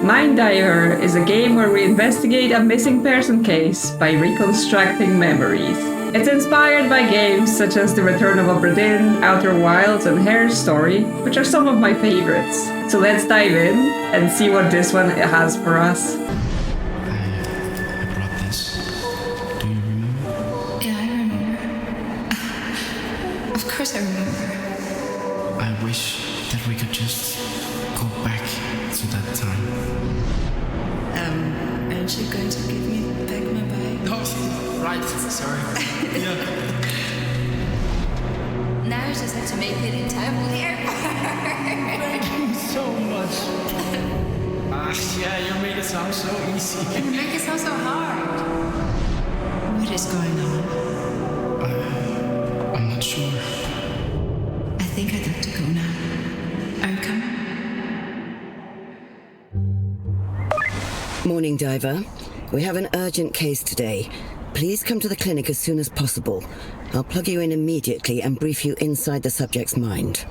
Mind Diver is a game where we investigate a missing person case by reconstructing memories. It's inspired by games such as The Return of Obra Dinn, Outer Wilds, and Hair's Story, which are some of my favorites. So let's dive in and see what this one has for us. I brought this. Do you remember? Yeah, I remember. Of course I remember. I wish that we could just go back to that time. Aren't you going to give me back my bike? Oh, right. Sorry. Yeah. Now I just have to make it in time for the airport. Thank you so much. Yeah, you made it sound so easy. You make it sound so hard. What is going on? I'm not sure. I think I'd like to go now. Are you coming? Morning, Diver. We have an urgent case today. Please come to the clinic as soon as possible. I'll plug you in immediately and brief you inside the subject's mind.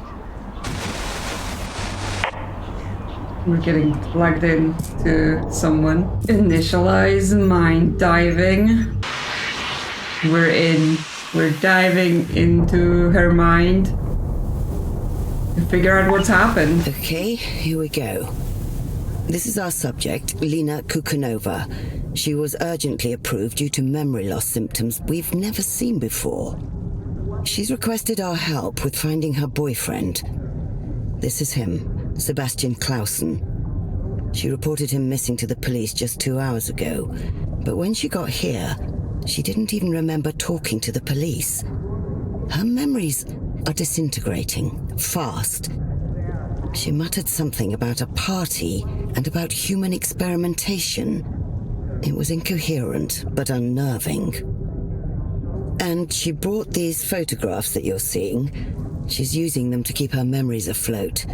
We're getting plugged in to someone. Initialize mind diving. We're diving into her mind to figure out what's happened. Okay, here we go. This is our subject, Lena Kukunova. She was urgently approved due to memory loss symptoms we've never seen before. She's requested our help with finding her boyfriend. This is him, Sebastian Clausen. She reported him missing to the police just 2 hours ago, but when she got here, she didn't even remember talking to the police. Her memories are disintegrating, fast. She muttered something about a party and about human experimentation. It was incoherent, but unnerving. And she brought these photographs that you're seeing. She's using them to keep her memories afloat.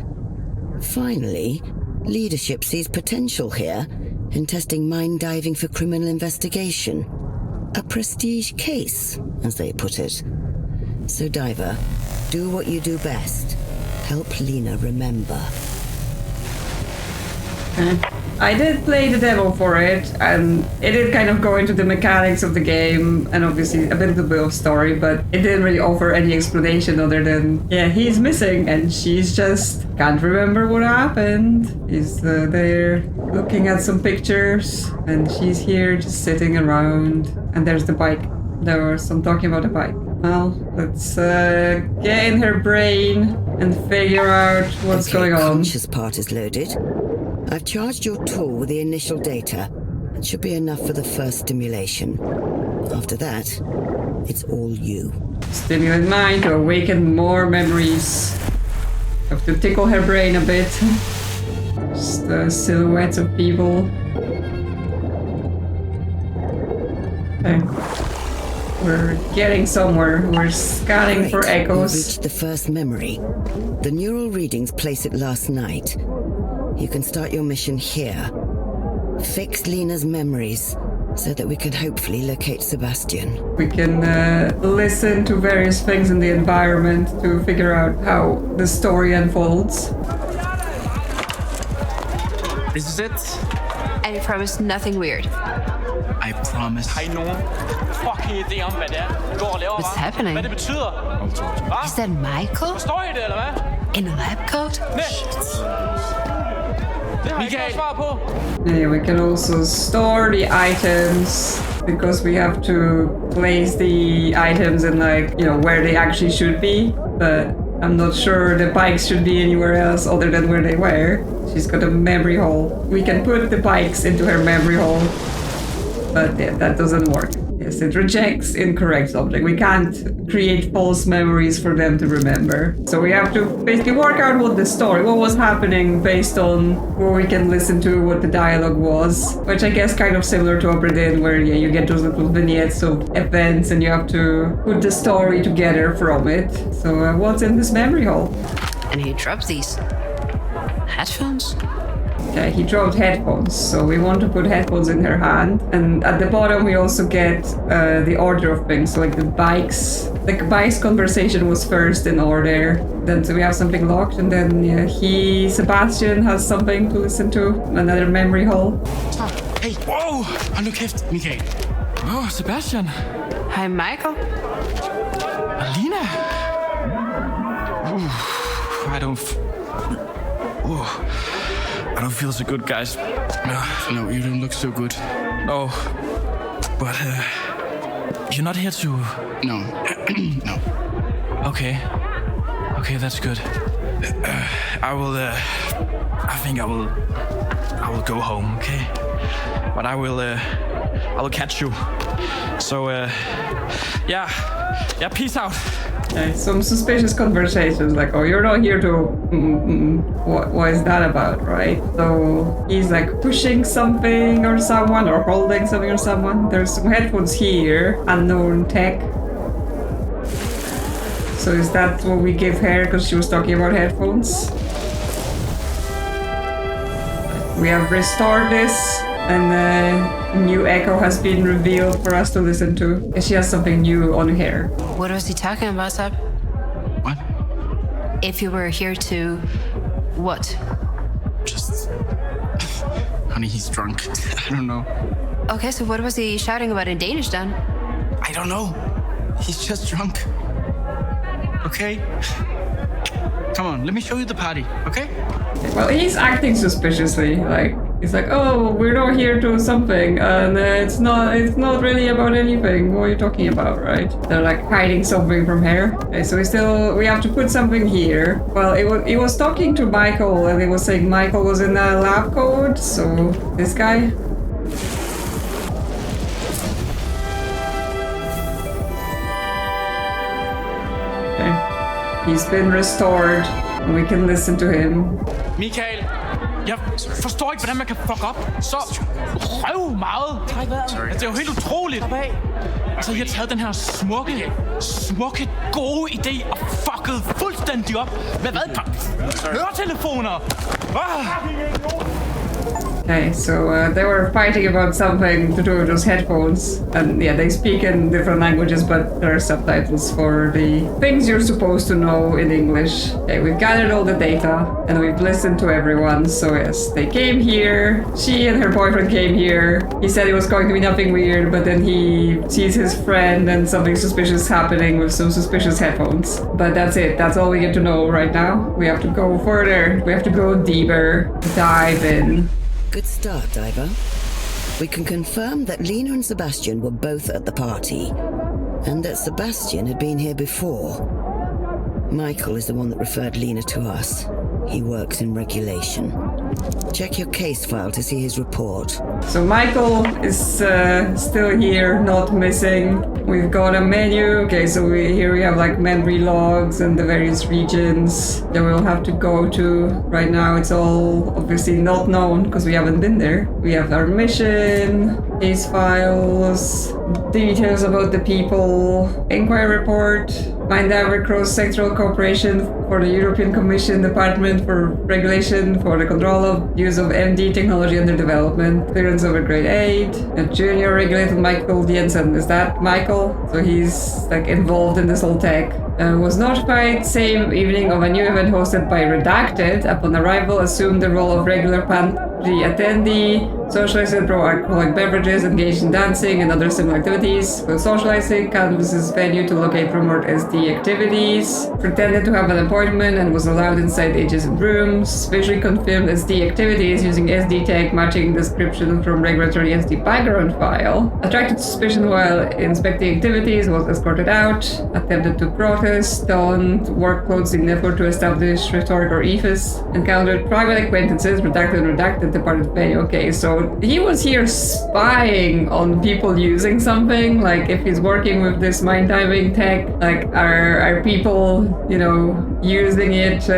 Finally, leadership sees potential here in testing mind diving for criminal investigation. A prestige case, as they put it. So, Diver, do what you do best. Help Lena remember. I did play the demo for it, and it did kind of go into the mechanics of the game, and obviously a bit of story, but it didn't really offer any explanation other than, yeah, he's missing, and she's just can't remember what happened. He's there looking at some pictures, and she's here just sitting around, and there's the bike. There was some talking about the bike. Well, let's get in her brain and figure out what's going on. The conscious part is loaded. I've charged your tool with the initial data. It should be enough for the first stimulation. After that, it's all you. Stimulate mind to awaken more memories. Have to tickle her brain a bit. Just silhouettes of people. Okay. We're getting somewhere. We're scanning for echoes. We've reached the first memory. The neural readings place it last night. You can start your mission here. Fix Lena's memories so that we can hopefully locate Sebastian. We can listen to various things in the environment to figure out how the story unfolds. This is it. And you promised nothing weird. I promise. Har I nogen fucking idé om, hvad det er, I går og laver, What's hva'? happening? Hvad det betyder? Hva? Is that Michael? Forstår I det, eller hvad? In a lab coat? Nej. Det har I ikke noget svar på. Yeah, we can also store the items because we have to place the items in, like, you know, where they actually should be. But I'm not sure the bikes should be anywhere else other than where they were. She's got a memory hole. We can put the bikes into her memory hole. But yeah, that doesn't work. Yes, it rejects incorrect subject. We can't create false memories for them to remember. So we have to basically work out what was happening based on what we can listen to, what the dialogue was. Which I guess kind of similar to Obra Dinn, where yeah, you get those little vignettes of events and you have to put the story together from it. So what's in this memory hole? And he dropped these headphones. Okay, he dropped headphones, so we want to put headphones in her hand. And at the bottom we also get the order of things, so like the bikes the Bike's conversation was first in order. Then so we have something locked, and then Sebastian has something to listen to, another memory hole. Hey, wow, hold nu kæft, Michael. Sebastian. Hi, Michael. Alina. I don't feel so good, guys. No, you don't look so good. No, but you're not here to... No, no. Okay, that's good. I think I will go home, okay? But I will catch you. So, yeah, peace out. Some suspicious conversations, like, oh, you're not here to... What is that about, right? So he's like pushing something or someone, or holding something or someone. There's some headphones here, unknown tech. So is that what we give her because she was talking about headphones? We have restored this, and a new echo has been revealed for us to listen to. And she has something new on her. What was he talking about, Seb? What? If you were here to... what? Just... Honey, he's drunk. I don't know. Okay, so what was he shouting about in Danish then? I don't know. He's just drunk. Okay? Come on, let me show you the party, okay? Well, he's acting suspiciously, like, he's like, oh, we're not here to something, and it's not really about anything. What are you talking about, right? They're like hiding something from her. Okay, so we have to put something here. Well, it was talking to Michael, and it was saying Michael was in the lab code, so this guy. Okay. He's been restored, and we can listen to him. Michael, jeg forstår ikke, hvordan man kan fuck op så røv meget. Altså, det er jo helt utroligt. Altså, I har taget den her smukke, gode idé og fucket fuldstændig op med hvad? Høretelefoner! Okay, so they were fighting about something to do with those headphones, and yeah, they speak in different languages, but there are subtitles for the things you're supposed to know in English. Okay, we've gathered all the data, and we've listened to everyone, so yes, they came here, she and her boyfriend came here. He said it was going to be nothing weird, but then he sees his friend and something suspicious happening with some suspicious headphones. But that's it, that's all we get to know right now. We have to go further, we have to go deeper, dive in. Good start, Diver. We can confirm that Lena and Sebastian were both at the party, and that Sebastian had been here before. Michael is the one that referred Lena to us. He works in regulation. Check your case file to see his report. So Michael is still here, not missing. We've got a menu. Okay, so here we have like memory logs and the various regions that we'll have to go to. Right now it's all obviously not known because we haven't been there. We have our mission, case files, details about the people, inquiry report, find out cross-sectoral cooperation for the European Commission Department for Regulation for the control of use of MD technology under development, clearance over grade 8, a junior regulator Michael Jensen. Is that Michael? So he's like involved in this whole tech. Was notified same evening of a new event hosted by Redacted. Upon arrival, assumed the role of regular pantry attendee, socialized pro-alcoholic beverages, engaged in dancing and other similar activities. For socializing, canvasses venue to locate promote SD activities. Pretended to have an appointment and was allowed inside adjacent rooms. Visually confirmed SD activities using SD tag matching description from regulatory SD background file. Attracted suspicion while inspecting activities, was escorted out. Attempted to protest, donned work clothes in effort to establish rhetoric or ethos. Encountered private acquaintances, redacted, departed venue. Okay, so he was here spying on people using something. Like if he's working with this mind diving tech, like are people, using it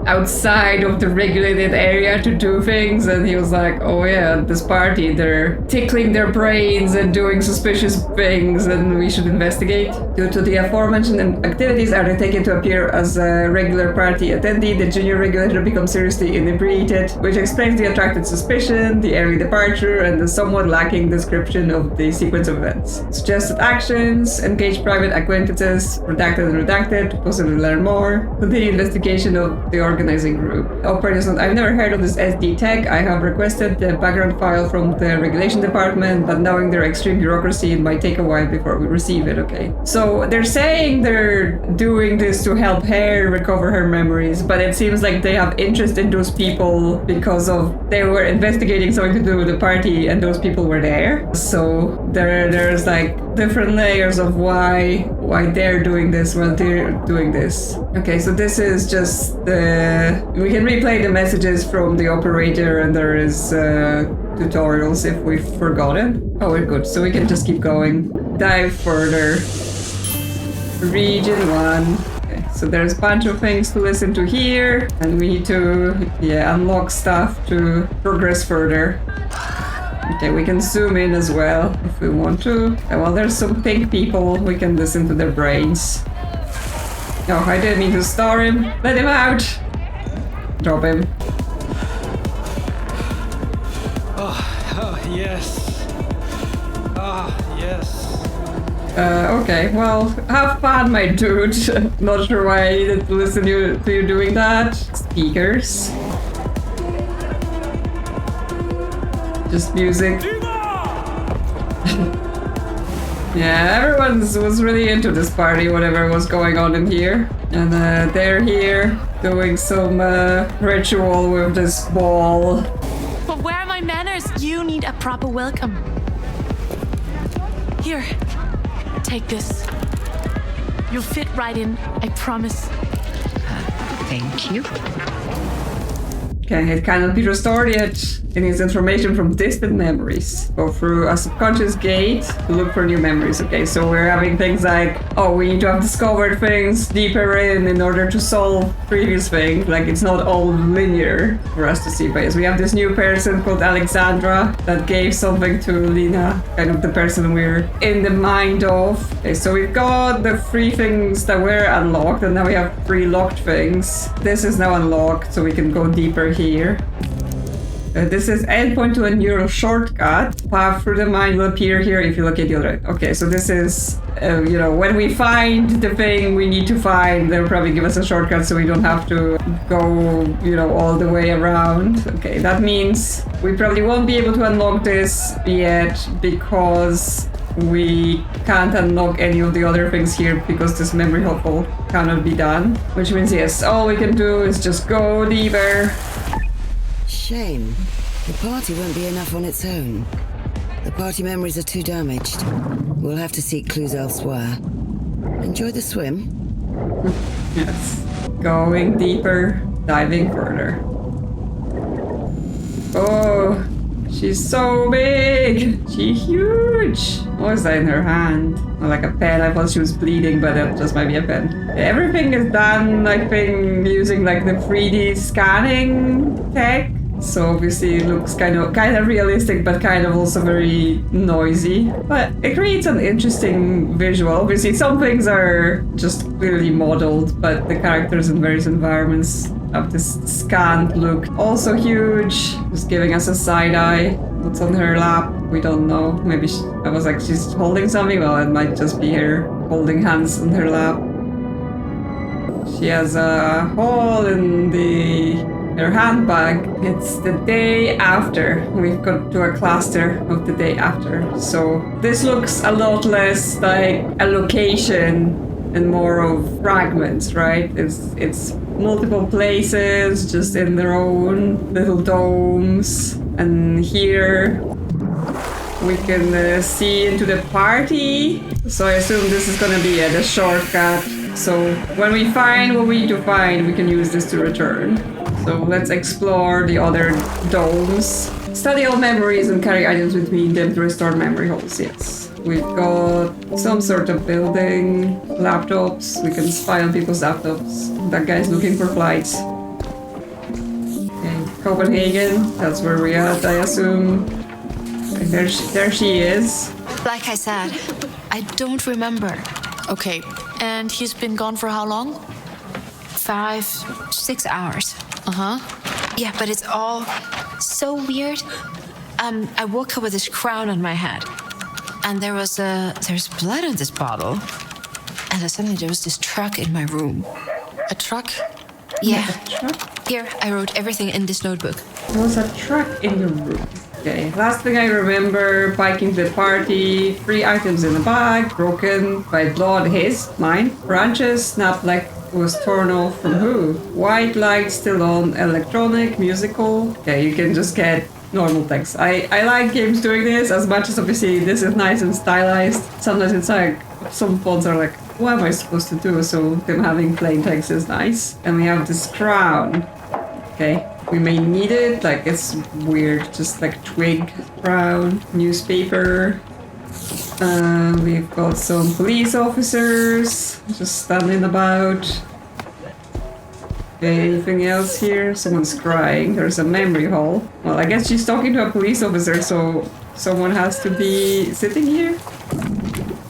outside of the regulated area to do things, and he was like, oh yeah, this party, they're tickling their brains and doing suspicious things, and we should investigate. Due to the aforementioned activities, are they taken to appear as a regular party attendee, the junior regulator becomes seriously inebriated, which explains the attracted suspicion, the early departure, and the somewhat lacking description of the sequence of events. Suggested actions: engage private acquaintances, redacted and redacted, possibly learn more, continue investigation of the organizing group. Operators note, I've never heard of this SD tech. I have requested the background file from the regulation department, but knowing their extreme bureaucracy, it might take a while before we receive it. Okay. So they're saying they're doing this to help her recover her memories, but it seems like they have interest in those people because of they were investigating something to do with the party and those people were there. So there's like different layers of why they're doing this while they're doing this. Okay, so this is just we can replay the messages from the operator, and there is tutorials if we've forgotten. Oh, we're good, so we can just keep going. Dive further. Region 1. Okay, so there's a bunch of things to listen to here, and we need to unlock stuff to progress further. Okay, we can zoom in as well if we want to. And while there's some pink people, we can listen to their brains. Oh, I didn't mean to star him. Let him out! Drop him. Oh, yes. Yes. Okay, well, have fun, my dude. Not sure why I needed to listen to you doing that. Speakers. Just music. Yeah, everyone was really into this party, whatever was going on in here. And they're here doing some ritual with this ball. But where are my manners? You need a proper welcome. Here, take this. You'll fit right in, I promise. Thank you. Okay, it cannot be restored yet. It needs information from distant memories. Go through a subconscious gate to look for new memories. Okay, so we're having things like, oh, we need to have discovered things deeper in order to solve previous things. Like, it's not all linear for us to see. But we have this new person called Alexandra that gave something to Lina, kind of the person we're in the mind of. Okay, so we've got the 3 things that were unlocked, and now we have 3 locked things. This is now unlocked, so we can go deeper here. This is endpoint to a neural shortcut. Path through the mind will appear here if you locate the other. Okay, so this is, when we find the thing we need to find, they'll probably give us a shortcut so we don't have to go, all the way around. Okay, that means we probably won't be able to unlock this yet because we can't unlock any of the other things here because this memory hopeful cannot be done. Which means, yes, all we can do is just go deeper. Shame. The party won't be enough on its own. The party memories are too damaged. We'll have to seek clues elsewhere. Enjoy the swim. Yes. Going deeper, diving further. Oh, she's so big! She's huge! What is that in her hand? Oh, like a pen. I thought she was bleeding, but that just might be a pen. Everything is done, I think, using like the 3D scanning tech. So obviously it looks kind of realistic, but kind of also very noisy. But it creates an interesting visual. Obviously some things are just clearly modeled, but the characters in various environments have this scanned look. Also huge, just giving us a side eye. What's on her lap? We don't know. Maybe I was like, she's holding something. Well, it might just be her holding hands on her lap. She has a hole in her handbag. It's the day after. We've got to a cluster of the day after. So this looks a lot less like a location and more of fragments, right? It's multiple places just in their own little domes. And here we can see into the party. So I assume this is gonna be the shortcut. So when we find what we need to find, we can use this to return. So let's explore the other domes. Study all memories and carry items between them to restore memory holes, yes. We've got some sort of building, laptops. We can spy on people's laptops. That guy's looking for flights. Okay, Copenhagen, that's where we are, I assume. Okay, there she is. Like I said, I don't remember. Okay, and he's been gone for how long? 5, 6 hours. Uh-huh. Yeah, but it's all so weird. I woke up with this crown on my head. And there's blood on this bottle. And then suddenly there was this truck in my room. A truck? Yeah. Here, I wrote everything in this notebook. There was a truck in your room. Okay, last thing I remember, biking to the party, 3 items in the bag, broken by blood, mine. Branches, snapped like it was torn off from who? White light still on, electronic, musical. Okay, you can just get normal text. I like games doing this as much as obviously this is nice and stylized. Sometimes it's like, some fonts are like, what am I supposed to do? So them having plain text is nice. And we have this crown. Okay, we may need it, like it's weird, just like twig, crown, newspaper. We've got some police officers just standing about. Okay, anything else here? Someone's crying. There's a memory hall. Well, I guess she's talking to a police officer, so someone has to be sitting here.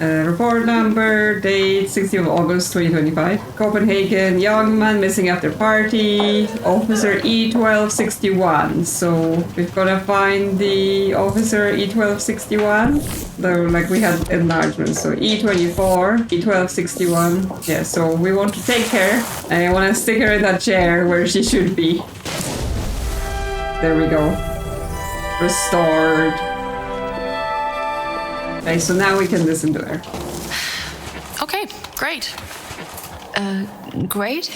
Report number, date 16th of August 2025. Copenhagen, young man missing after party. Officer E1261. So we've got to find the officer E1261. Though, like we had enlargement. So E24, E1261. Yeah, so we want to take her. And I want to stick her in that chair where she should be. There we go. Restored. Okay, so now we can listen to her. Okay, great. Great.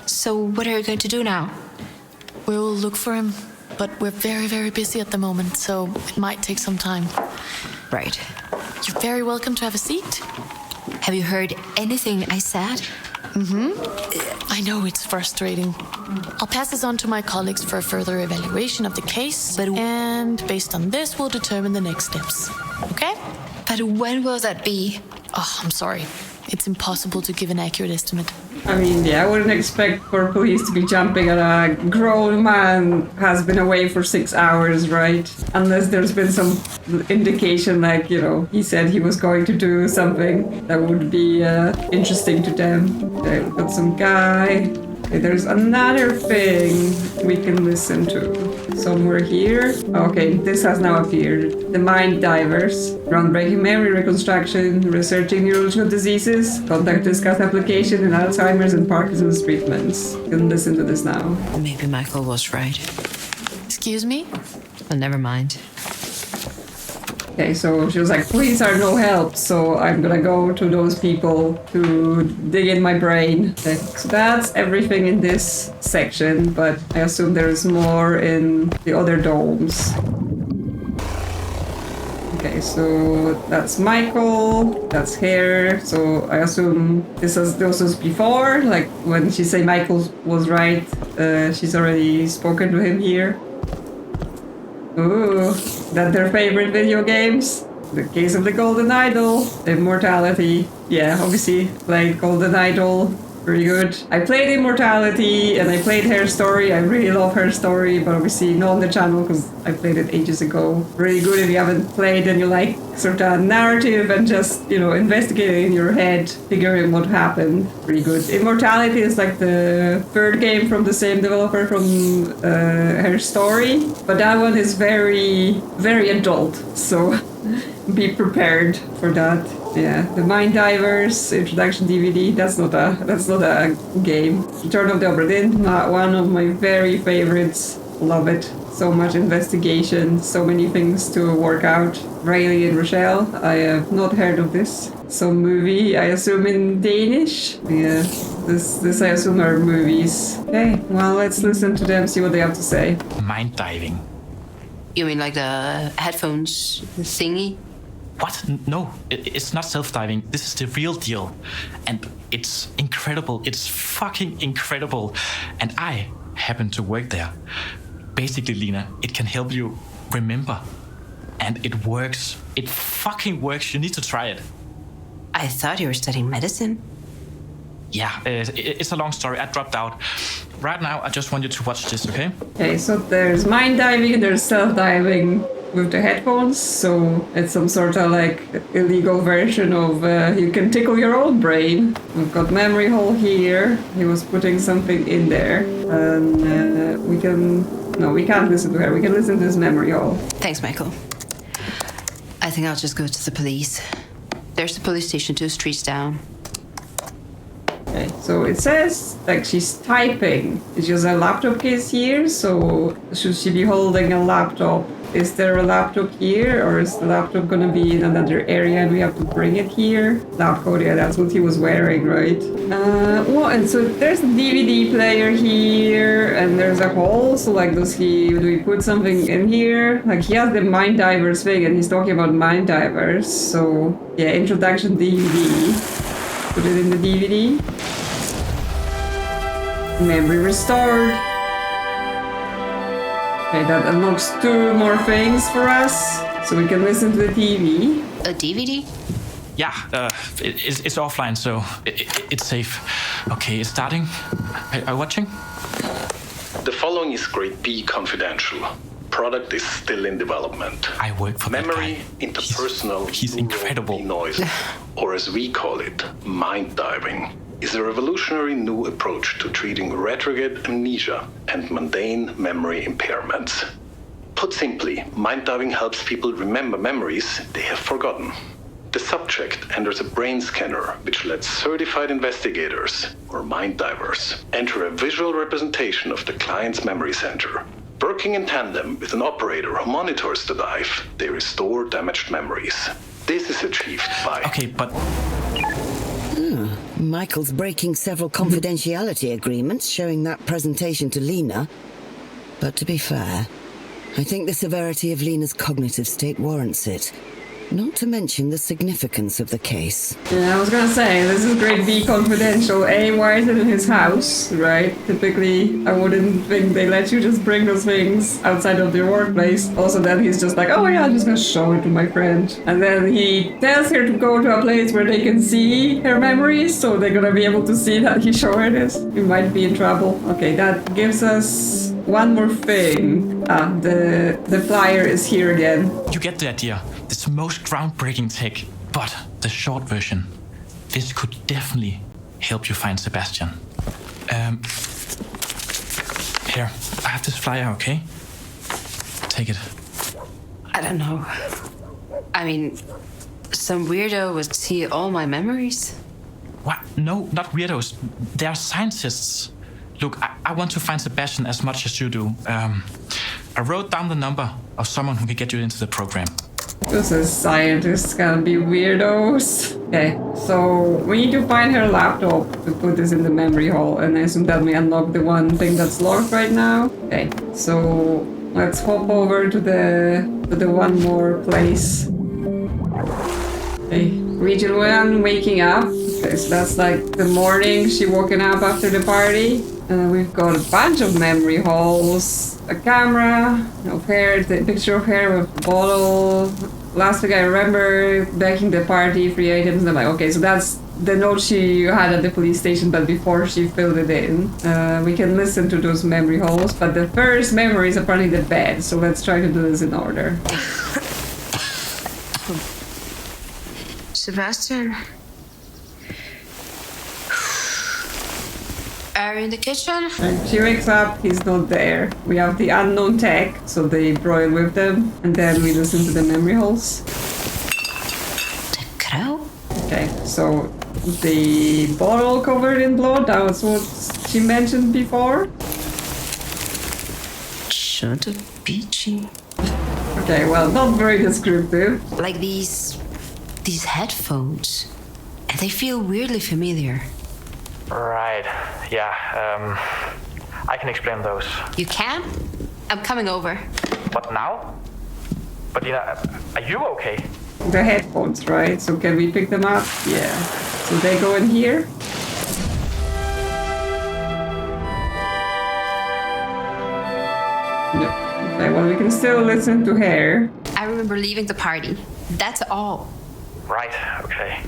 So what are you going to do now? We'll look for him, but we're very, very busy at the moment, so it might take some time. Right. You're very welcome to have a seat. Have you heard anything I said? I know it's frustrating. I'll pass this on to my colleagues for a further evaluation of the case, and based on this, we'll determine the next steps. Okay? But when will that be? Oh, I'm sorry. It's impossible to give an accurate estimate. I mean, yeah, I wouldn't expect for police to be jumping at a grown man who has been away for 6 hours, right? Unless there's been some indication, like, you know, he said he was going to do something that would be interesting to them. Okay, we've got some guy. Okay, there's another thing we can listen to. Somewhere here. Okay, this has now appeared. The Mind Divers. Groundbreaking memory reconstruction. Researching neurological diseases. Contact discuss application in Alzheimer's and Parkinson's treatments. You can listen to this now. Maybe Michael was right. Excuse me? Well, never mind. Okay, so she was like, police are no help, so I'm gonna go to those people to dig in my brain. Okay, so that's everything in this section, but I assume there's more in the other domes. Okay, so that's Michael, that's here, so I assume this was before, like when she said Michael was right, she's already spoken to him here. Ooh, that their favorite video games? The Case of the Golden Idol, Immortality. Yeah, obviously played Golden Idol. Pretty good. I played Immortality and I played Her Story. I really love Her Story, but obviously not on the channel because I played it ages ago. Really good if you haven't played and you like sort of narrative and just, you know, investigating in your head, figuring what happened. Pretty good. Immortality is like the third game from the same developer from Her Story, but that one is very, very adult. So be prepared for that. Yeah, the Mind Divers introduction DVD. That's not a game. Return of the Obra Dinn, one of my very favorites. Love it. So much investigation, so many things to work out. Riley and Rochelle. I have not heard of this. Some movie, I assume in Danish. Yeah, this I assume are movies. Okay, well let's listen to them, see what they have to say. Mind diving. You mean like the headphones thingy? What? No, it's not self-diving. This is the real deal. And it's incredible. It's fucking incredible. And I happen to work there. Basically, Lena, it can help you remember. And it works. It fucking works. You need to try it. I thought you were studying medicine. Yeah, it's a long story. I dropped out. Right now, I just want you to watch this, okay? Okay, so there's mind diving, there's self diving with the headphones. So it's some sort of like illegal version of you can tickle your own brain. We've got memory hole here. He was putting something in there, and we can. No, we can't listen to her. We can listen to this memory hole. Thanks, Michael. I think I'll just go to the police. There's the police station 2 streets down. Okay, so it says like she's typing. It's just a laptop case here, so should she be holding a laptop? Is there a laptop here, or is the laptop gonna be in another area and we have to bring it here? Lab code, yeah, that's what he was wearing, right? Well, and so there's a DVD player here, and there's a hole, so like do we put something in here? Like he has the Mind Divers thing, and he's talking about Mind Divers, so yeah, introduction DVD. Put it in the DVD. Memory restored. Okay, that unlocks 2 more things for us, so we can listen to the TV. A DVD? Yeah, it's offline, so it's safe. Okay, it's starting. Are you watching? The following is grade B confidential. Product is still in development. I work for Memory, that guy. interpersonal, He's incredible. noise, or as we call it, mind diving, is a revolutionary new approach to treating retrograde amnesia and mundane memory impairments. Put simply, mind diving helps people remember memories they have forgotten. The subject enters a brain scanner, which lets certified investigators, or mind divers, enter a visual representation of the client's memory center. Working in tandem with an operator who monitors the dive, they restore damaged memories. This is achieved by... Okay, but... Michael's breaking several confidentiality agreements showing that presentation to Lena. But to be fair, I think the severity of Lena's cognitive state warrants it. Not to mention the significance of the case. Yeah, I was gonna say, this is grade B confidential. A, why is it in his house, right? Typically, I wouldn't think they let you just bring those things outside of your workplace. Also, then he's just like, oh yeah, I'm just gonna show it to my friend. And then he tells her to go to a place where they can see her memories, so they're gonna be able to see that he's showing it. We might be in trouble. Okay, that gives us one more thing. The flyer is here again. You get the idea. It's the most groundbreaking tech, but the short version. This could definitely help you find Sebastian. Here, I have this flyer, okay? Take it. I don't know. I mean, some weirdo would see all my memories. What? No, not weirdos. They are scientists. Look, I want to find Sebastian as much as you do. I wrote down the number of someone who can get you into the program. This is scientists gonna be weirdos. Okay, so we need to find her laptop to put this in the memory hole, and I assume that we unlock the one thing that's locked right now. Okay, so let's hop over to the one more place. Okay, region 1, waking up. Okay, so that's like the morning, she woken up after the party. We've got a bunch of memory holes, a camera of hair, the picture of hair with a bottle. Last thing I remember, back in the party, 3 items. And I'm like, okay, so that's the note she had at the police station, but before she filled it in. We can listen to those memory holes, but the first memory is apparently the bed, so let's try to do this in order. Sebastian? Are you in the kitchen? And she wakes up, he's not there. We have the unknown tech, so they brought it with them, and then we listen to the memory holes. The crow? Okay, so the bottle covered in blood, that was what she mentioned before. Shut up, peachy. Okay, well, not very descriptive. Like these headphones. And they feel weirdly familiar. Right, yeah, I can explain those. You can? I'm coming over. What now? But are you okay? The headphones, right? So can we pick them up? Yeah. So they go in here. No. Okay, well, we can still listen to her. I remember leaving the party. That's all. Right, okay.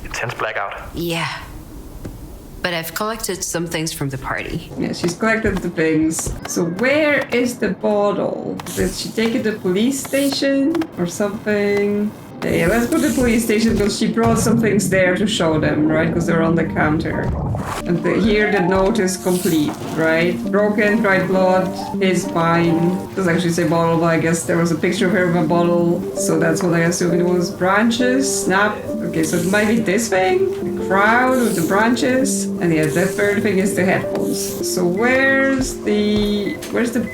Intense blackout. Yeah. But I've collected some things from the party. Yeah, she's collected the things. So where is the bottle? Did she take it to the police station or something? Yeah, let's go to the police station because she brought some things there to show them, right? Because they're on the counter. And here the note is complete, right? Broken, dried blood, is fine. It doesn't actually say bottle, but I guess there was a picture of her with a bottle. So that's what I assume it was. Branches, snap. Okay, so it might be this thing. The crown with the branches. And yeah, the third thing is the headphones. So where's the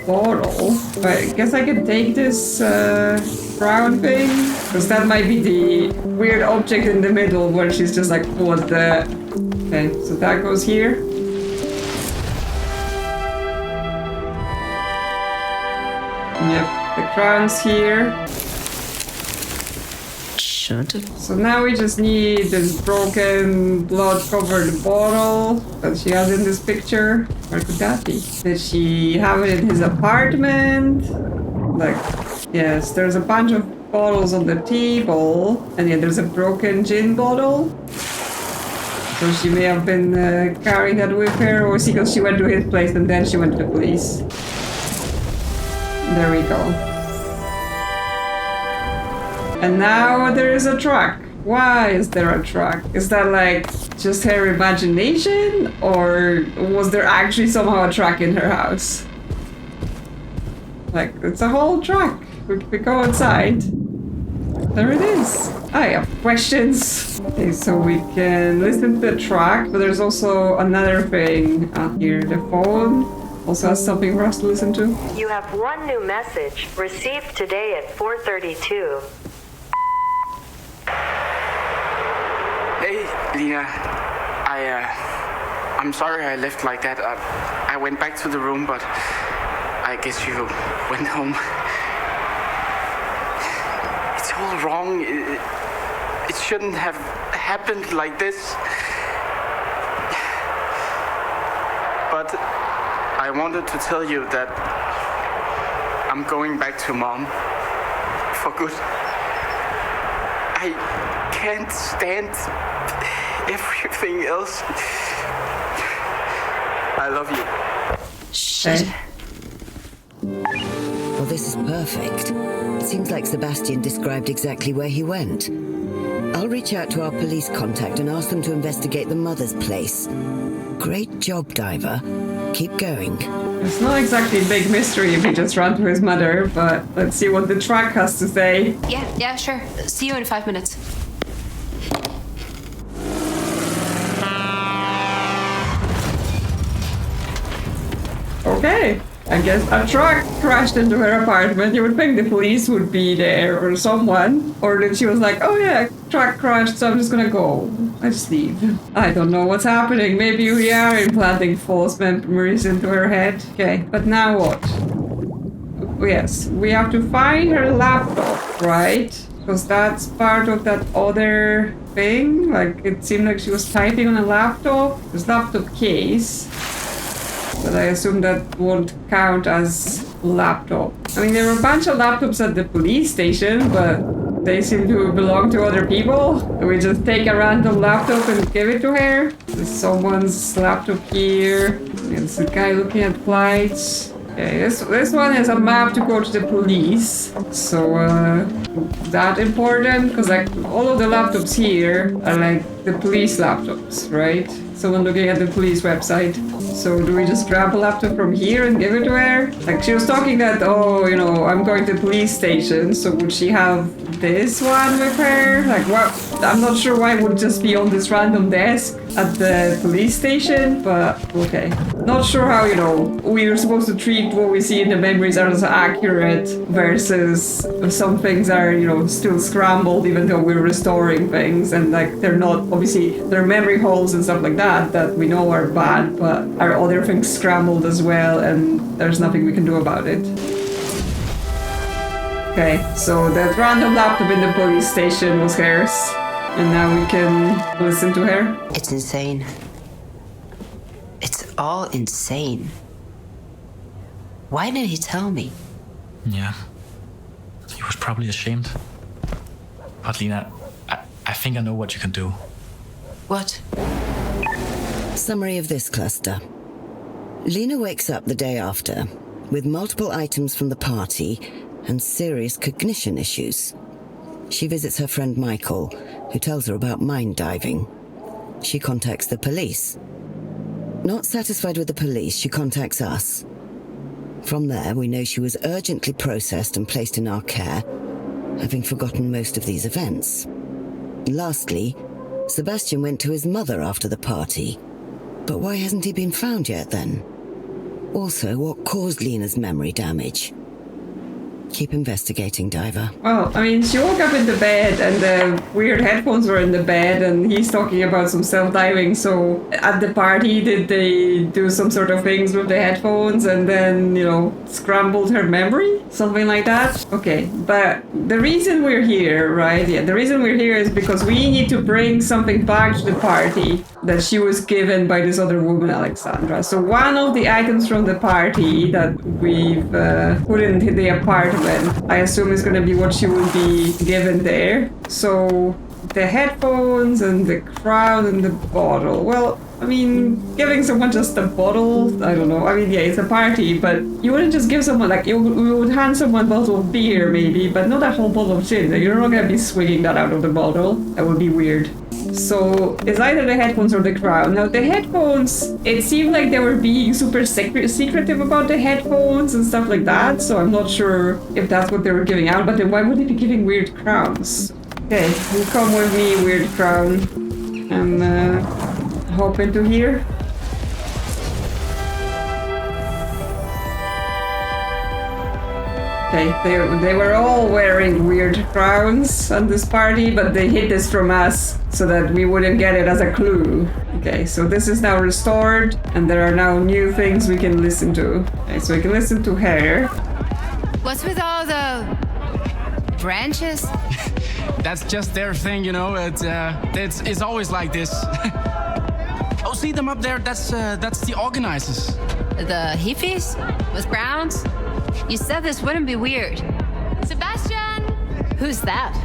bottle? I guess I can take this crown thing. Because that might be the weird object in the middle where she's just like, what the... Okay, so that goes here. Yep, the crown's here. So now we just need this broken, blood-covered bottle that she has in this picture. Where could that be? Did she have it in his apartment? Like, yes, there's a bunch of bottles on the table. And yeah, there's a broken gin bottle. So she may have been carrying that with her, or because she went to his place and then she went to the police. There we go. And now there is a truck. Why is there a truck? Is that like just her imagination? Or was there actually somehow a truck in her house? Like, it's a whole truck. We go outside. There it is. I have questions. Okay, so we can listen to the track, but there's also another thing here. The phone also has something for us to listen to. You have one new message received today at 4:32. Hey, Lina. I'm sorry I left like that. I went back to the room, but I guess you went home. It's all wrong. It shouldn't have happened like this. But I wanted to tell you that I'm going back to Mom for good. I can't stand everything else. I love you. Shit. Well, this is perfect. Seems like Sebastian described exactly where he went. I'll reach out to our police contact and ask them to investigate the mother's place. Great job, Diver. Keep going. It's not exactly a big mystery if he just ran to his mother, but let's see what the truck has to say. Yeah, sure. See you in 5 minutes. Okay, I guess a truck crashed into her apartment. You would think the police would be there or someone. Or that she was like, oh yeah, truck crashed, so I'm just gonna go. I just leave. I don't know what's happening. Maybe we are implanting false memories into her head. Okay, but now what? Yes, we have to find her laptop, right? Because that's part of that other thing. Like, it seemed like she was typing on a laptop. This laptop case. But I assume that won't count as laptop. I mean, there were a bunch of laptops at the police station, but they seem to belong to other people. We just take a random laptop and give it to her. There's someone's laptop here. There's a guy looking at flights. Okay, this one is a map to go to the police. So, that important? Because like all of the laptops here are like the police laptops, right? Someone looking at the police website. So do we just grab a laptop from here and give it to her? Like she was talking that, oh, you know, I'm going to the police station. So would she have this one with her? Like what? I'm not sure why it would just be on this random desk at the police station, but okay. Not sure how, you know, we are supposed to treat what we see in the memories as accurate versus some things are, you know, still scrambled even though we're restoring things and like they're not, obviously there are memory holes and stuff like that we know are bad, but are other things scrambled as well and there's nothing we can do about it. Okay, so that random laptop in the police station was hers. And now we can listen to her. It's insane. It's all insane. Why did he tell me? Ja. probably ashamed. But Lena, I think I know what you can do. What? Summary of this cluster. Lena wakes up the day after with multiple items from the party and serious cognition issues. She visits her friend Michael, who tells her about mind diving. She contacts the police. Not satisfied with the police, she contacts us. From there, we know she was urgently processed and placed in our care, having forgotten most of these events. Lastly, Sebastian went to his mother after the party. But why hasn't he been found yet then? Also, what caused Lena's memory damage? Keep investigating, Diver. Well, I mean, she woke up in the bed and the weird headphones were in the bed and he's talking about some self-diving. So at the party, did they do some sort of things with the headphones and then, you know, scrambled her memory? Something like that? Okay, but the reason we're here, right? Yeah, the reason we're here is because we need to bring something back to the party that she was given by this other woman, Alexandra. So one of the items from the party that we've put into the apartment, I assume is going to be what she will be given there. So the headphones and the crown and the bottle. Well, I mean, giving someone just a bottle, I don't know. I mean, yeah, it's a party, but you wouldn't just give someone, like, you would hand someone a bottle of beer, maybe, but not a whole bottle of gin. You're not going to be swinging that out of the bottle. That would be weird. So it's either the headphones or the crown. Now the headphones, it seemed like they were being super secretive about the headphones and stuff like that. So I'm not sure if that's what they were giving out, but then why would they be giving weird crowns? Okay, you come with me, weird crown. I'm hop into here. Okay, they were all wearing weird crowns on this party, but they hid this from us so that we wouldn't get it as a clue. Okay, so this is now restored, and there are now new things we can listen to. Okay, so we can listen to her. What's with all the branches? That's just their thing, you know. It's always like this. Oh, see them up there? That's the organizers. The hippies? With crowns? You said this wouldn't be weird. Sebastian! Who's that?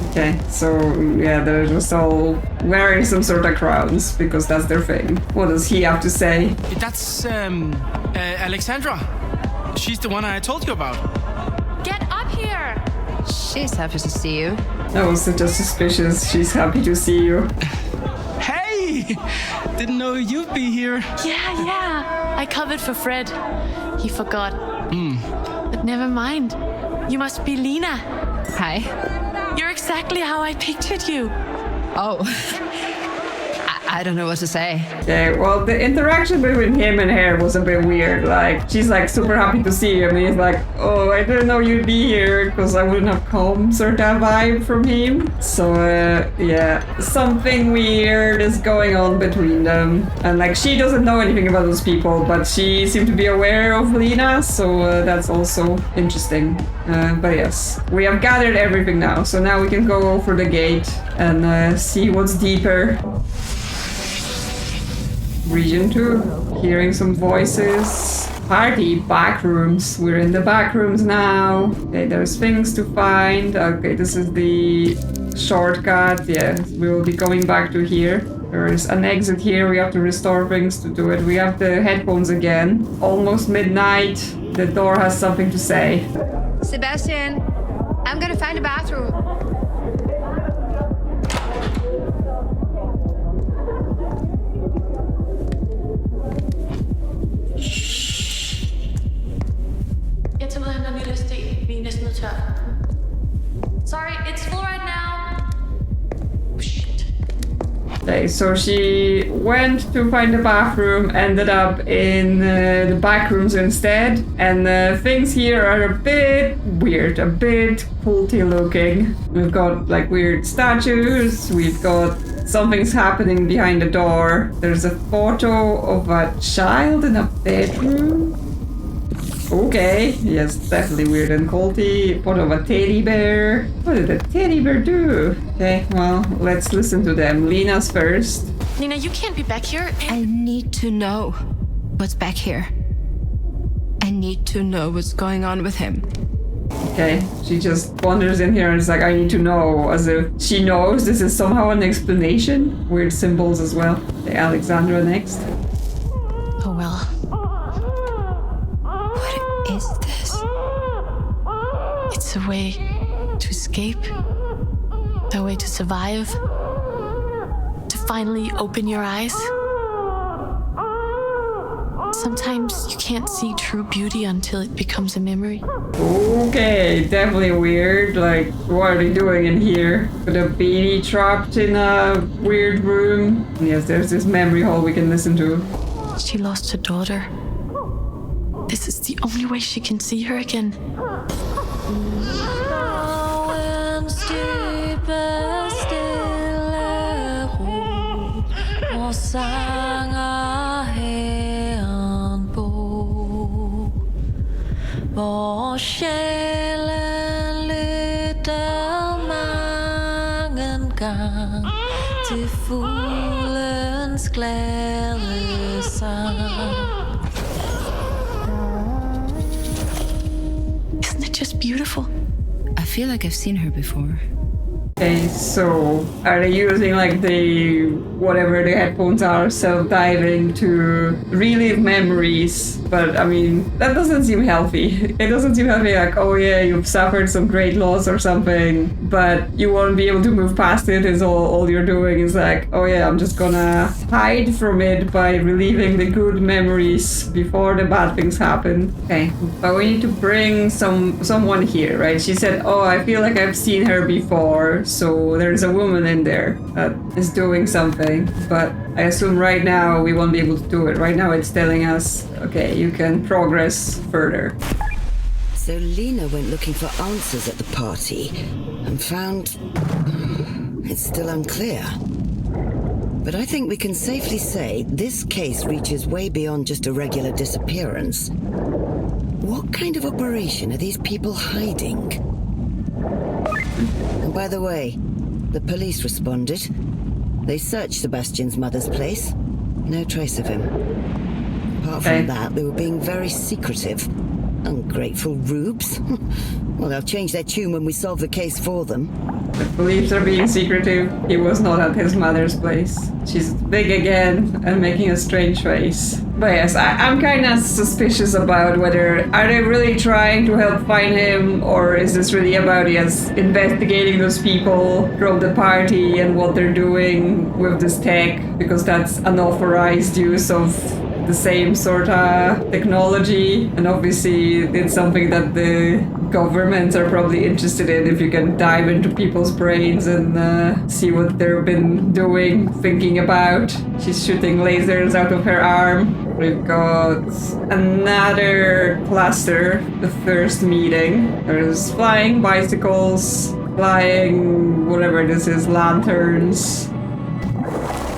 Okay, so yeah, they're just all wearing some sort of crowns because that's their thing. What does he have to say? That's Alexandra. She's the one I told you about. Get up here! She's happy to see you. That was just suspicious. She's happy to see you. Hey! Didn't know you'd be here. Yeah. I covered for Fred. He forgot. But never mind. You must be Lena. Hi. You're exactly how I pictured you. Oh. I don't know what to say. Okay, well, the interaction between him and her was a bit weird. Like, she's like super happy to see him, and he's like, oh, I didn't know you'd be here because I wouldn't have come, sort of vibe from him. So, yeah, something weird is going on between them. And like, she doesn't know anything about those people, but she seemed to be aware of Lena, so that's also interesting. But yes, we have gathered everything now, so now we can go for the gate and see what's deeper. Region 2, hearing some voices. Party, back rooms. We're in the back rooms now. Okay, there's things to find. Okay, this is the shortcut. Yeah, we will be going back to here. There is an exit here. We have to restore things to do it. We have the headphones again. Almost midnight. The door has something to say. Sebastian, I'm gonna find a bathroom. Sorry, it's full right now. Oh, shit. Okay, so she went to find the bathroom, ended up in the back rooms instead, and things here are a bit weird, a bit culty looking. We've got like weird statues, we've got something's happening behind the door. There's a photo of a child in a bedroom. Okay, yes, definitely weird and culty. Photo of a teddy bear. What did the teddy bear do? Okay, well, let's listen to them. Lena's first. Lena, you can't be back here. I need to know what's back here. I need to know what's going on with him. Okay, she just wanders in here and is like, I need to know, as if she knows this is somehow an explanation. Weird symbols as well. Okay, Alexandra next. Oh well. What is this? It's a way to escape, a way to survive, to finally open your eyes. Sometimes you can't see true beauty until it becomes a memory. Okay, definitely weird. Like, what are they doing in here? With a baby trapped in a weird room. Yes, there's this memory hole we can listen to. She lost her daughter. This is the only way she can see her again. Hvor sjælen lytter mange gang til fuglens glade sang. Isn't it just beautiful? I feel like I've seen her before. Okay, so are they using like the whatever the headphones are, self-diving to relive memories? But I mean, that doesn't seem healthy. It doesn't seem healthy, like, oh yeah, you've suffered some great loss or something, but you won't be able to move past it. Is all you're doing is like, oh yeah, I'm just gonna hide from it by reliving the good memories before the bad things happen. Okay, but we need to bring someone here, right? She said, oh, I feel like I've seen her before. So there's a woman in there that is doing something, but I assume right now we won't be able to do it. Right now it's telling us, okay, you can progress further. So Lena went looking for answers at the party and found... It's still unclear. But I think we can safely say this case reaches way beyond just a regular disappearance. What kind of operation are these people hiding? And by the way, the police responded. They searched Sebastian's mother's place. No trace of him. Apart from that, they were being very secretive. Ungrateful rubes. Well, they'll change their tune when we solve the case for them. The police are being secretive. He was not at his mother's place. She's big again and making a strange face. But yes, I'm kind of suspicious about whether are they really trying to help find him, or is this really about investigating those people from the party and what they're doing with this tech, because that's unauthorized use of the same sort of technology, and obviously it's something that the governments are probably interested in if you can dive into people's brains and see what they've been doing, thinking about. She's shooting lasers out of her arm. We've got another cluster, the first meeting. There's flying bicycles, flying whatever this is, lanterns.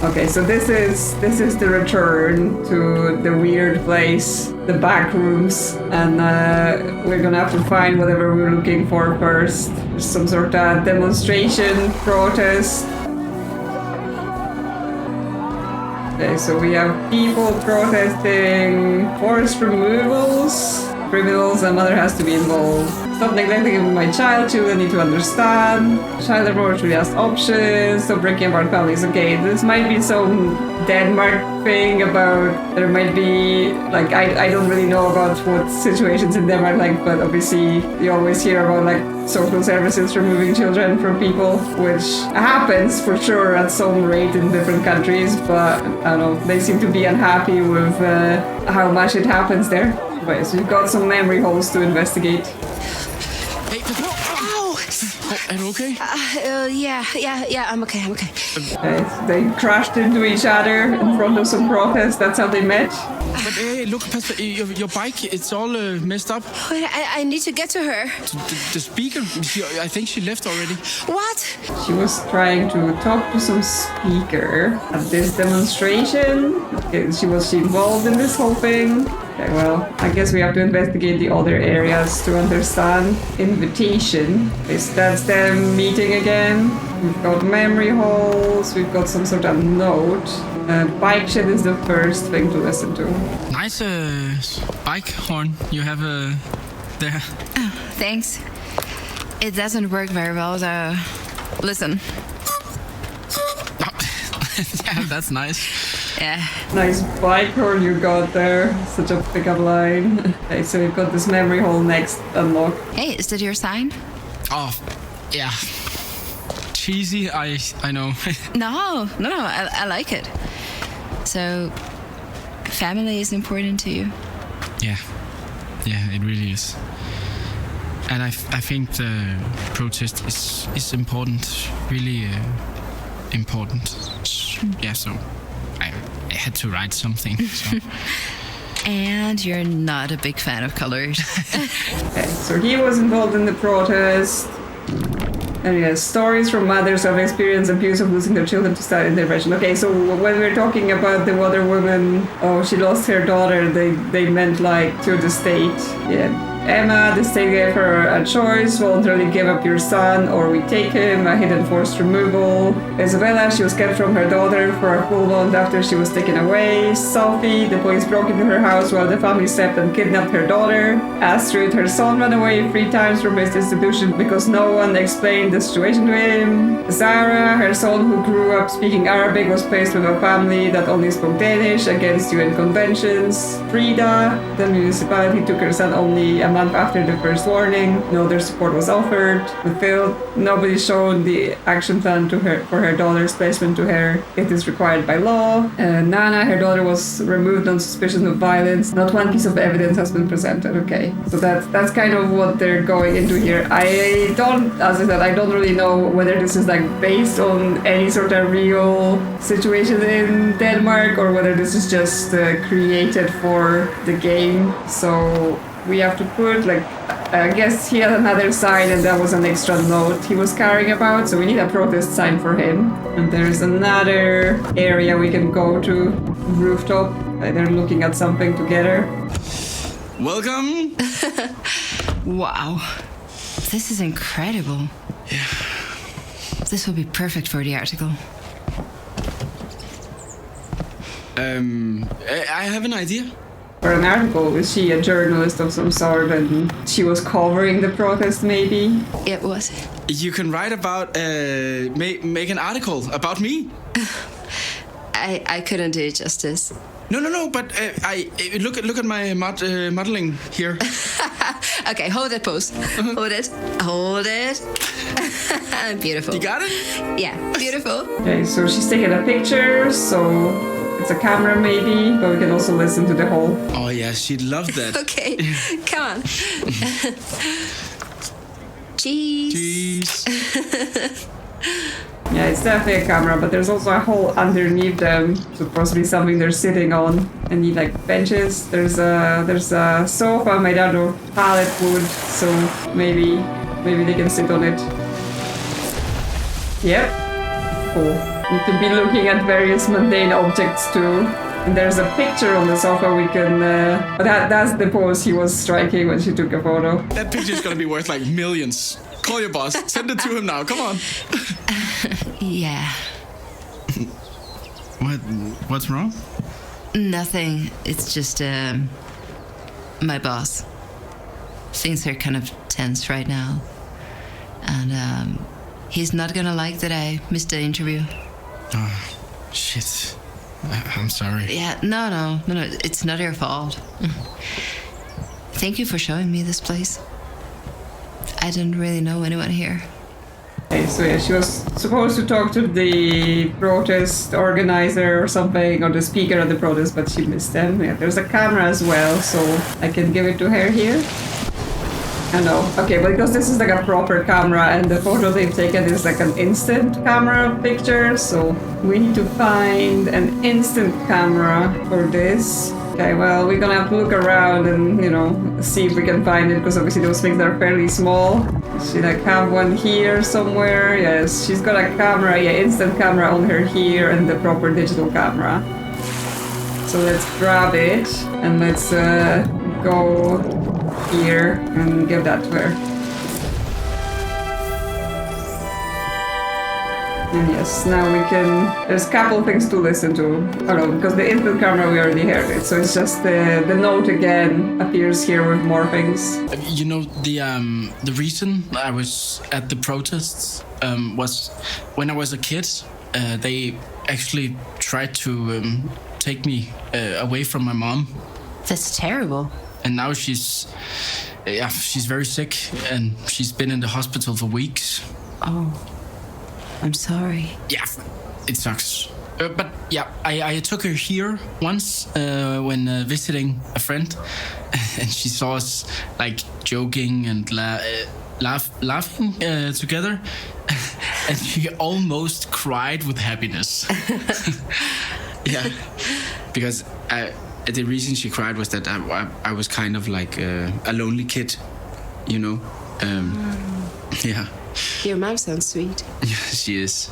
Okay, so this is the return to the weird place, the back rooms, and we're gonna have to find whatever we're looking for first. There's some sort of demonstration, protest. Okay, so we have people protesting forest removals. Criminals and mother has to be involved. Stop neglecting my child, children need to understand. Child approach really has options. Stop breaking apart families. Okay, this might be some Denmark thing about, there might be, like, I don't really know about what situations in Denmark like, but obviously you always hear about like social services removing children from people, which happens for sure at some rate in different countries, but I don't know, they seem to be unhappy with how much it happens there. Okay, so you've got some memory holes to investigate. Hey, ow! Oh, are you okay? Yeah, I'm okay. Okay, so they crashed into each other in front of some protest. That's how they met. But hey, look, your bike, it's all messed up. Wait, I need to get to her. The speaker, I think she left already. What? She was trying to talk to some speaker at this demonstration. Okay, was she involved in this whole thing? Okay, well, I guess we have to investigate the other areas to understand. Invitation. Okay, so that's them meeting again. We've got memory holes. We've got some sort of note. Bike shed is the first thing to listen to. Nice bike horn you have there. Oh, thanks. It doesn't work very well, though. Listen. Yeah, that's nice. Yeah. Nice bike horn you got there. Such a pickup line. Okay, so we've got this memory hole next unlock. Hey, is that your sign? Oh, yeah. Cheesy, I know. No, I like it. So, family is important to you? Yeah, it really is. And I think the protest is important, really important. Yeah, so I had to write something. So. And you're not a big fan of colors. Okay, so he was involved in the protest. And yes, stories from mothers who have experienced abuse of losing their children to state intervention. Okay, so when we're talking about the other woman, she lost her daughter, they meant like to the state. Yeah. Emma, the state gave her a choice: voluntarily give up your son or we take him, a hidden forced removal. Isabella, she was kept from her daughter for a full month after she was taken away. Sophie, the police broke into her house while the family slept and kidnapped her daughter. Astrid, her son ran away 3 times from his institution because no one explained the situation to him. Zara, her son who grew up speaking Arabic, was placed with a family that only spoke Danish against UN conventions. Frida, the municipality took her son only a month after the first warning. No other support was offered. Fulfilled. Nobody showed the action plan to her for her daughter's placement to her. It is required by law. Nana, her daughter, was removed on suspicion of violence. Not one piece of evidence has been presented. Okay, so that's kind of what they're going into here. As I said, I don't really know whether this is like based on any sort of real situation in Denmark or whether this is just created for the game. So we have to put, like, I guess he had another sign and that was an extra note he was carrying about, so we need a protest sign for him. And there's another area we can go to, rooftop. They're looking at something together. Welcome! Wow. This is incredible. Yeah. This will be perfect for the article. I have an idea. For an article, is she a journalist of some sort and she was covering the protest maybe? It was. You can write about, make an article about me. I couldn't do it justice. No, but look at my modeling here. Okay, hold that pose. Hold it. Beautiful. You got it? Yeah, beautiful. Okay, so she's taking a picture, so it's a camera maybe, but we can also listen to the whole. Oh yeah, she'd love that. Okay, come on. Cheese. Yeah, it's definitely a camera, but there's also a hole underneath them, so possibly something they're sitting on. And need like benches. There's a sofa made out of pallet wood, so maybe they can sit on it. Yep. Cool. Need to be looking at various mundane objects too. And there's a picture on the sofa we can... that's the pose he was striking when she took a photo. That picture's gonna be worth like millions. Call your boss. Send it to him now. Come on. Yeah. What's wrong? Nothing. It's just my boss. Things are kind of tense right now. And he's not gonna like that I missed the interview. Oh, shit. I'm sorry. Yeah, no. It's not your fault. Thank you for showing me this place. I didn't really know anyone here. Okay, so yeah, she was supposed to talk to the protest organizer or something, or the speaker of the protest, but she missed them. Yeah, there's a camera as well, so I can give it to her here. I know. Okay, but because this is like a proper camera and the photo they've taken is like an instant camera picture, so we need to find an instant camera for this. Okay, well, we're gonna have to look around and, see if we can find it, because obviously those things are fairly small. Does she like have one here somewhere? Yes, she's got a camera, instant camera on her here and the proper digital camera. So let's grab it and let's go here and give that to her. And yes, now we can... There's a couple things to listen to. Oh no, because the input camera, we already heard it. So it's just the note again appears here with more things. You know, the reason I was at the protests was when I was a kid, they actually tried to take me away from my mom. That's terrible. And now she's very sick and she's been in the hospital for weeks. Oh, I'm sorry. Yeah, it sucks. But yeah, I took her here once when visiting a friend, and she saw us like joking and laughing together, and she almost cried with happiness. Yeah, because the reason she cried was that I was kind of like a lonely kid, you know. Yeah. Your mom sounds sweet. Yeah, she is.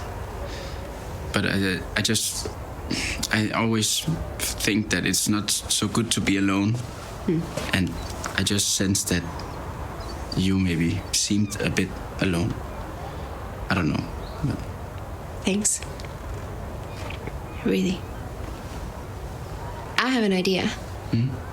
But I always think that it's not so good to be alone. And I just sensed that you maybe seemed a bit alone. I don't know. But... Thanks. Really. I have an idea.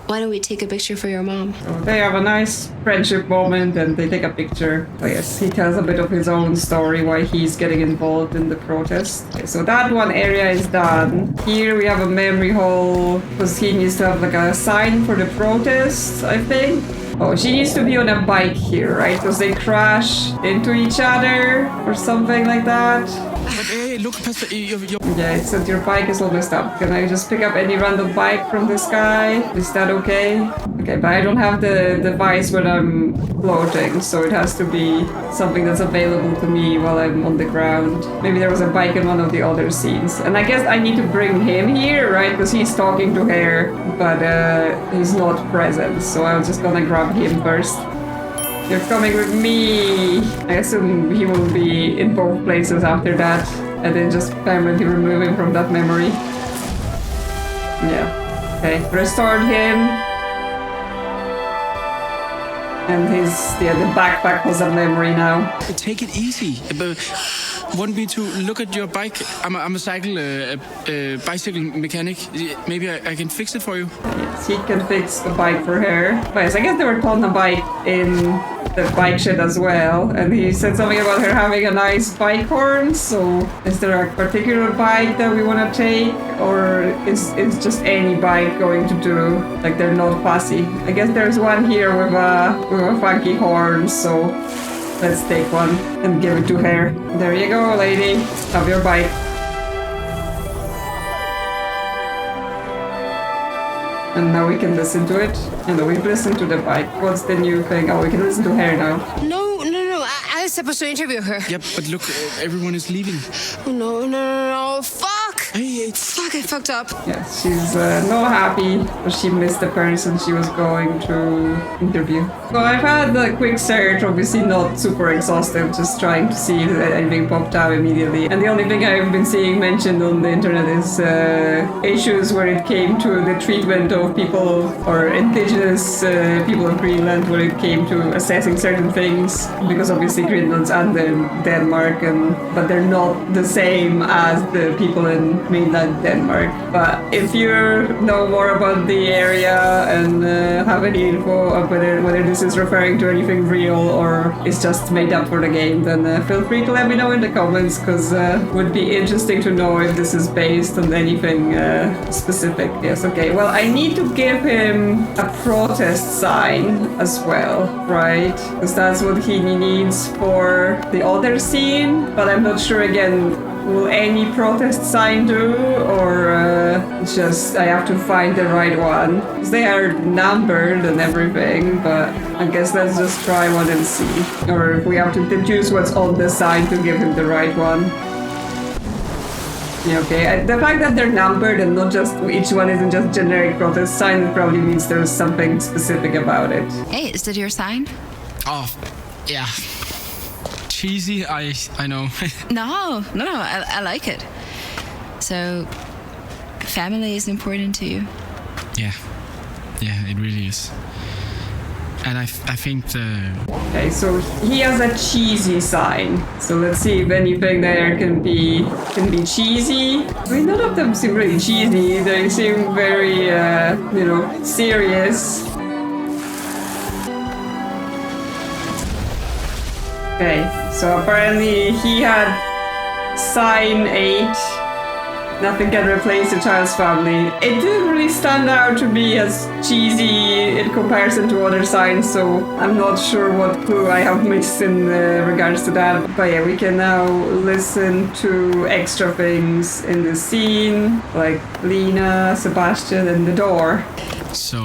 Why don't we take a picture for your mom? They have a nice friendship moment and they take a picture. Oh yes, he tells a bit of his own story, why he's getting involved in the protest. Okay, so that one area is done. Here we have a memory hole, because he needs to have like a sign for the protest, I think. Oh, she needs to be on a bike here, right? Because they crash into each other or something like that. But hey, look, Pastor, Yeah, it said your bike is all messed up. Can I just pick up any random bike from this guy? Is that okay? Okay, but I don't have the device when I'm floating, so it has to be something that's available to me while I'm on the ground. Maybe there was a bike in one of the other scenes. And I guess I need to bring him here, right? Because he's talking to her, but he's not present. So I'm just gonna grab him first. You're coming with me! I assume he will be in both places after that, and then just permanently remove him from that memory. Yeah. Okay, restored him. And the backpack was a memory now. Take it easy. Want me to look at your bike? I'm a bicycle mechanic. Maybe I can fix it for you. Yes, he can fix a bike for her. But yes, I guess they were on a bike in the bike shed as well. And he said something about her having a nice bike horn. So is there a particular bike that we want to take? Or is just any bike going to do? Like they're not fussy. I guess there's one here with a funky horn, so let's take one and give it to her. There you go, lady. Have your bike. And now we can listen to it. And we've listened to the bike. What's the new thing? Oh, we can listen to her now. No. I was supposed to interview her. Yeah, but look, everyone is leaving. Oh, no. Fuck! Hey, Fuck, I fucked up. Yeah, she's not happy, but she missed the person she was going to interview. So I've had a quick search, obviously not super exhaustive, just trying to see if anything popped up immediately. And the only thing I've been seeing mentioned on the internet is issues where it came to the treatment of people or indigenous people of Greenland, where it came to assessing certain things, because obviously Greenland's under Denmark, but they're not the same as the people in mainland Denmark. But if you know more about the area and have any info of whether this is referring to anything real or it's just made up for the game, then feel free to let me know in the comments, because it would be interesting to know if this is based on anything specific. Yes, okay. Well, I need to give him a protest sign as well, right? Because that's what he needs for the other scene, but I'm not sure again. Will any protest sign do, or just I have to find the right one? Because they are numbered and everything, but I guess let's just try one and see. Or if we have to deduce what's on the sign to give him the right one. Yeah, okay. The fact that they're numbered and not just each one isn't just generic protest sign, it probably means there's something specific about it. Hey, is that your sign? Oh, yeah. Cheesy, I know. No, I like it. So, family is important to you? Yeah, it really is. And I think the... Okay, so he has a cheesy sign. So let's see if anything there can be cheesy. I mean, none of them seem really cheesy. They seem very, serious. Okay, so apparently he had sign 8. Nothing can replace a child's family. It didn't really stand out to be as cheesy in comparison to other signs, so I'm not sure what clue I have missed in regards to that. But yeah, we can now listen to extra things in the scene, like Lena, Sebastian, and the door. So,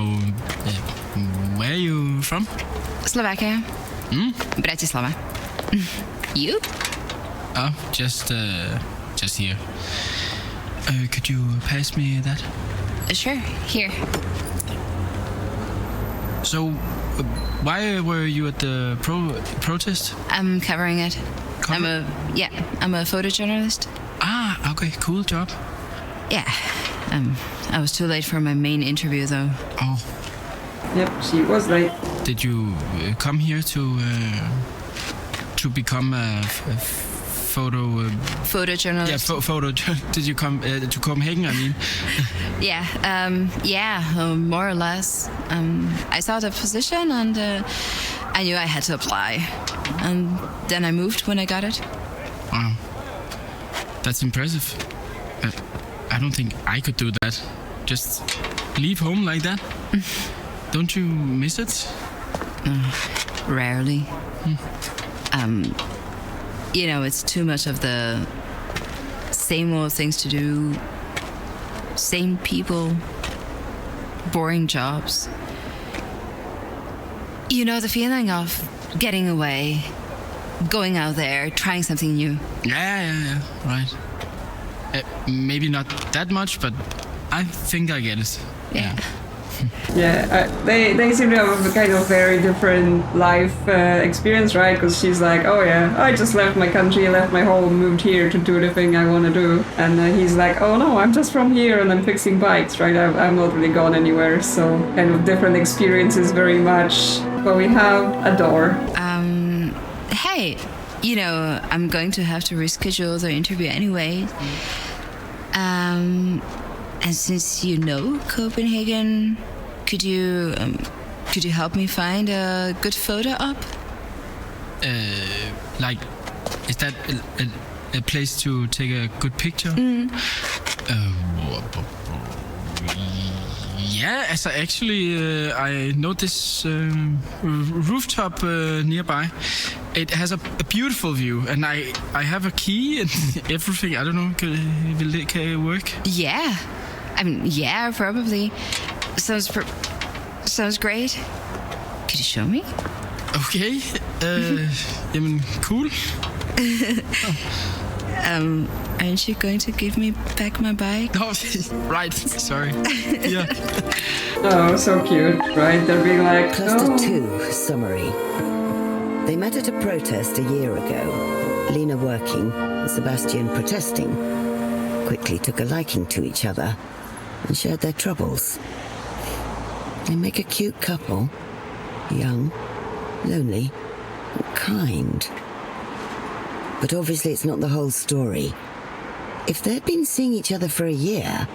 where are you from? Slovakia. Bratislava. You? Oh, just here. Could you pass me that? Sure, here. So, why were you at the protest? I'm covering it. I'm a photojournalist. Ah, okay, cool job. Yeah. I was too late for my main interview, though. Oh. Yep, she was late. Did you come here to become a photojournalist? Yeah, photo. Did you come to Copenhagen? I mean. More or less. I saw the position and I knew I had to apply. And then I moved when I got it. Wow, that's impressive. I don't think I could do that. Just leave home like that. Don't you miss it? Rarely. It's too much of the same old things to do, same people, boring jobs. The feeling of getting away, going out there, trying something new. Yeah, right. Maybe not that much, but I think I get it. Yeah. Yeah, they seem to have a kind of very different life experience, right? Because she's like, oh yeah, I just left my country, left my home, moved here to do the thing I want to do. And he's like, oh no, I'm just from here and I'm fixing bikes, right? I'm not really gone anywhere. So kind of different experiences very much. But we have a door. Hey, I'm going to have to reschedule the interview anyway. And since you know Copenhagen, could you help me find a good photo op? Is that a place to take a good picture? Yeah, actually, I know this rooftop nearby. It has a beautiful view, and I have a key and everything. I don't know, will it work? Yeah. Yeah, probably. Sounds great. Could you show me? Okay. Cool. Aren't you going to give me back my bike? Oh, right. Sorry. Yeah. Oh, so cute, right? They're being like... Cluster 2, summary. They met at a protest a year ago. Lena working and Sebastian protesting. Quickly took a liking to each other and shared their troubles. They make a cute couple. Young, lonely, and kind. But obviously it's not the whole story. If they'd been seeing each other for a year,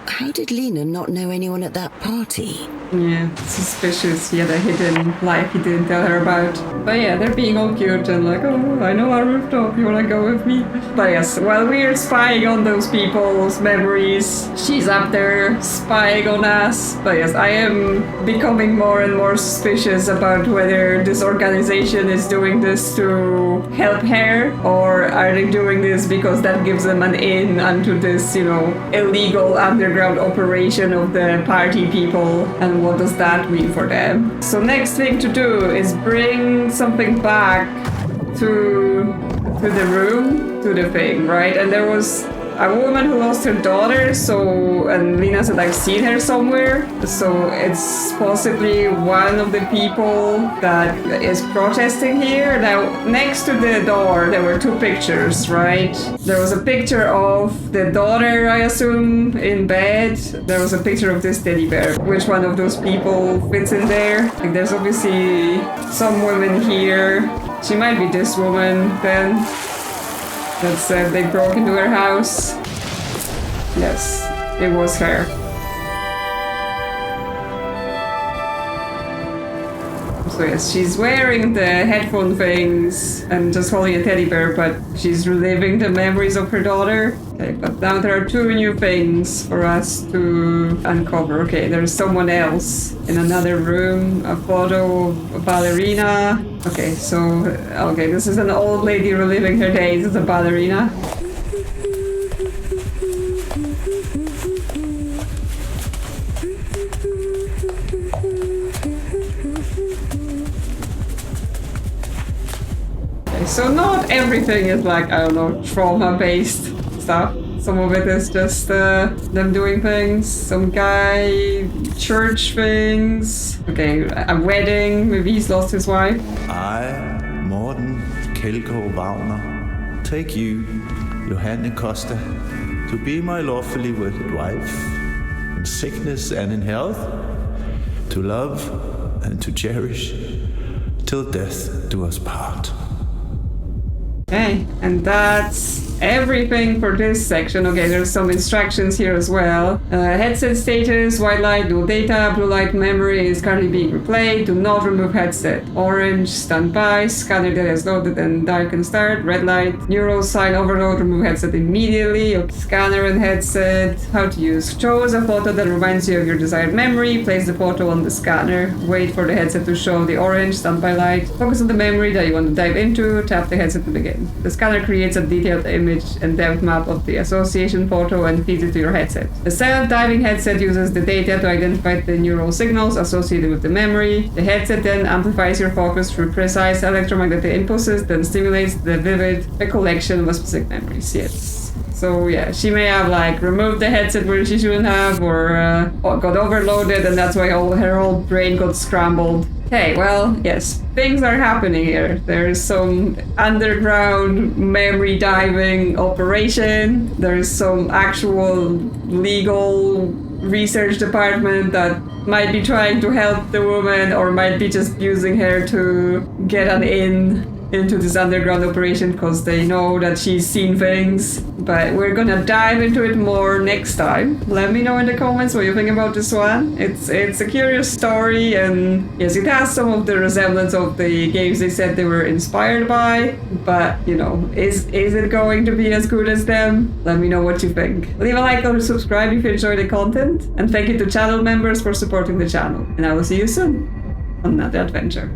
how did Lena not know anyone at that party? Yeah, suspicious. He had a hidden life he didn't tell her about. But yeah, they're being all cute and like, oh, I know our rooftop, you wanna go with me? But yes, while we're spying on those people's memories, she's up there spying on us. But yes, I am becoming more and more suspicious about whether this organization is doing this to help her, or are they doing this because that gives them an in onto this, illegal underground operation of the party people, and what does that mean for them? So next thing to do is bring something back to the room, to the thing, right? And there was a woman who lost her daughter, and Lena said, I've seen her somewhere, so it's possibly one of the people that is protesting here. Now, next to the door, there were two pictures, right? There was a picture of the daughter, I assume, in bed. There was a picture of this teddy bear. Which one of those people fits in there? Like, there's obviously some women here. She might be this woman, then. That said they broke into her house. Yes, it was her. So yes, she's wearing the headphone things and just holding a teddy bear, but she's reliving the memories of her daughter. Okay, but now there are two new things for us to uncover. Okay, there's someone else in another room, a photo of a ballerina. Okay, this is an old lady reliving her days as a ballerina. So not everything is like, I don't know, trauma-based stuff. Some of it is just them doing things. Some guy, church things. Okay, a wedding. Maybe he's lost his wife. I, Morten Kjeldgaard Wagner, take you, Johanne Costa, to be my lawfully wedded wife, in sickness and in health, to love and to cherish, till death do us part. Okay, and that's everything for this section. Okay, there's some instructions here as well. Headset status, white light, dual data, blue light memory is currently being replayed. Do not remove headset. Orange, standby, scanner data is loaded and dark and start. Red light, neural sign overload, remove headset immediately. Okay, scanner and headset, how to use. Chose a photo that reminds you of your desired memory. Place the photo on the scanner. Wait for the headset to show the orange standby light. Focus on the memory that you want to dive into. Tap the headset to begin. The scanner creates a detailed image and depth map of the association photo and feeds it to your headset. The self-diving headset uses the data to identify the neural signals associated with the memory. The headset then amplifies your focus through precise electromagnetic impulses, then stimulates the vivid recollection of a specific memories. Yes. So yeah, she may have like removed the headset where she shouldn't have, or got overloaded, and that's why her whole brain got scrambled. Okay, well, yes, things are happening here. There's some underground memory diving operation. There's some actual legal research department that might be trying to help the woman, or might be just using her to get an in into this underground operation because they know that she's seen things. But we're gonna dive into it more next time. Let me know in the comments what you think about this one. It's a curious story, and yes, it has some of the resemblance of the games they said they were inspired by, but you know, is it going to be as good as them? Let me know what you think. Leave a like or subscribe if you enjoy the content, and thank you to channel members for supporting the channel, and I will see you soon on another adventure.